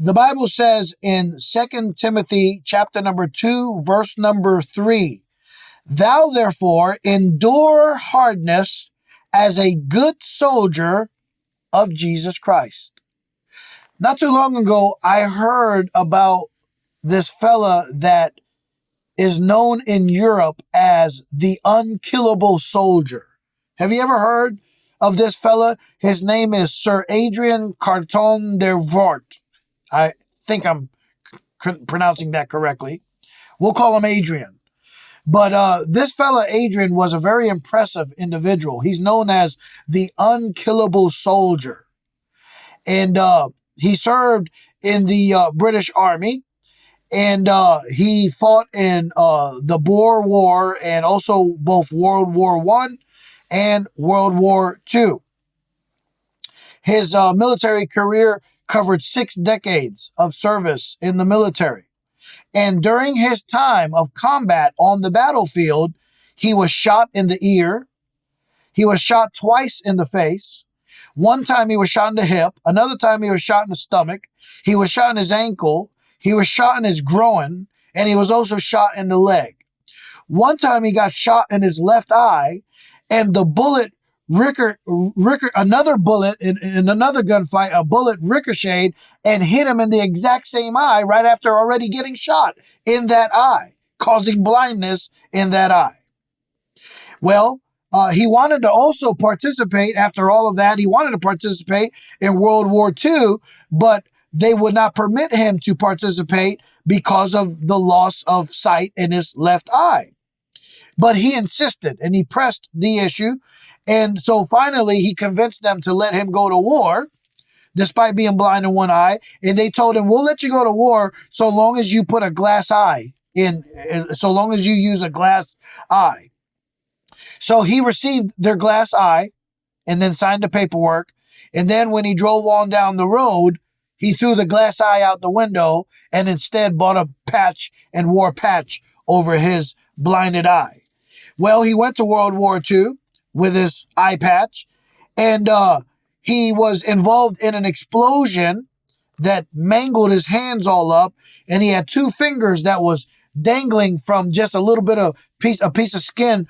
The Bible says in 2 Timothy chapter number 2, verse number 3, thou therefore endure hardness as a good soldier of Jesus Christ. Not too long ago, I heard about this fella that is known in Europe as the Unkillable Soldier. Have you ever heard of this fella? His name is Sir Adrian Carton de Vort. I think I'm pronouncing that correctly. We'll call him Adrian. But this fella, Adrian, was a very impressive individual. He's known as the Unkillable Soldier. And he served in the British Army. And he fought in the Boer War and also both World War I and World War II. His military career covered 6 decades of service in the military. And during his time of combat on the battlefield, he was shot in the ear. He was shot twice in the face. One time he was shot in the hip. Another time he was shot in the stomach. He was shot in his ankle. He was shot in his groin. And he was also shot in the leg. One time he got shot in his left eye. And the bullet, another bullet in another gunfight, a bullet ricocheted and hit him in the exact same eye right after already getting shot in that eye, causing blindness in that eye. Well, he wanted to also participate after all of that. He wanted to participate in World War II, but they would not permit him to participate because of the loss of sight in his left eye. But he insisted and he pressed the issue. And so finally he convinced them to let him go to war despite being blind in one eye. And they told him, we'll let you go to war so long as you put a glass eye in, so long as you use a glass eye. So he received their glass eye and then signed the paperwork. And then when he drove on down the road, he threw the glass eye out the window and instead bought a patch and wore a patch over his blinded eye. Well, he went to World War II with his eye patch, and he was involved in an explosion that mangled his hands all up, and he had 2 fingers that was dangling from just a little bit of a piece of skin,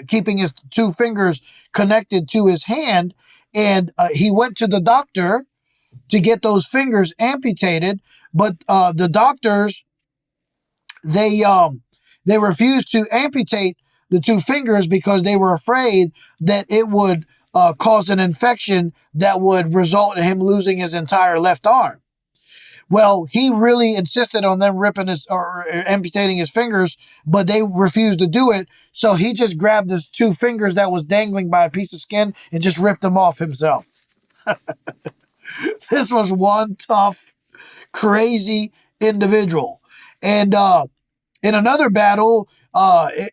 keeping his 2 fingers connected to his hand. And he went to the doctor to get those fingers amputated, but the doctors, they refused to amputate the 2 fingers because they were afraid that it would cause an infection that would result in him losing his entire left arm. Well, he really insisted on them amputating his fingers, but they refused to do it. So he just grabbed his 2 fingers that was dangling by a piece of skin and just ripped them off himself. This was one tough, crazy individual. And in another battle,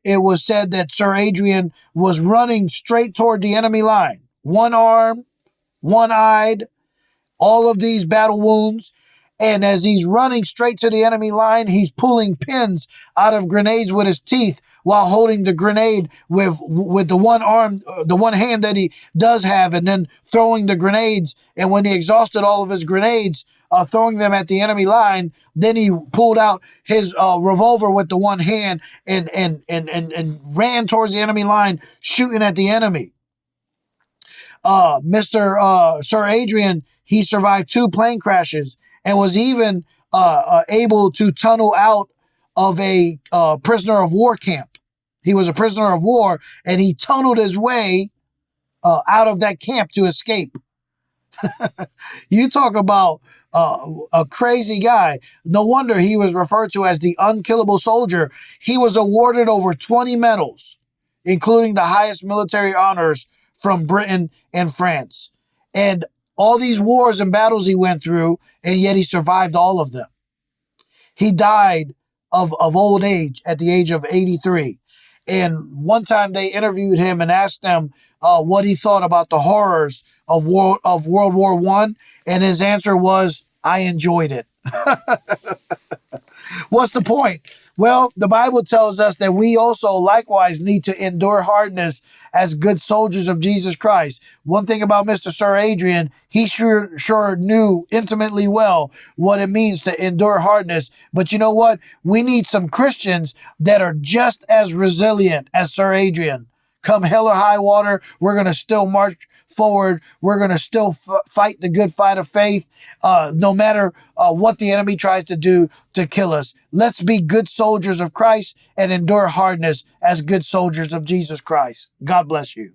it was said that Sir Adrian was running straight toward the enemy line. One arm, one-eyed, all of these battle wounds. And as he's running straight to the enemy line, he's pulling pins out of grenades with his teeth while holding the grenade with the one arm, the one hand that he does have, and then throwing the grenades. And when he exhausted all of his grenades, throwing them at the enemy line, then he pulled out his revolver with the one hand and ran towards the enemy line, shooting at the enemy. Sir Adrian, he survived 2 plane crashes and was even able to tunnel out of a prisoner of war camp. He was a prisoner of war, and he tunneled his way out of that camp to escape. You talk about a crazy guy. No wonder he was referred to as the Unkillable Soldier. He was awarded over 20 medals, including the highest military honors from Britain and France. And all these wars and battles he went through, and yet he survived all of them. He died of old age at the age of 83. And one time they interviewed him and asked him what he thought about the horrors of World War I, and his answer was, I enjoyed it. What's the point? Well, the Bible tells us that we also likewise need to endure hardness as good soldiers of Jesus Christ. One thing about Mr. Sir Adrian, he sure knew intimately well what it means to endure hardness. But you know what? We need some Christians that are just as resilient as Sir Adrian. Come hell or high water, we're going to still march forward. We're going to still fight the good fight of faith, no matter what the enemy tries to do to kill us. Let's be good soldiers of Christ and endure hardness as good soldiers of Jesus Christ. God bless you.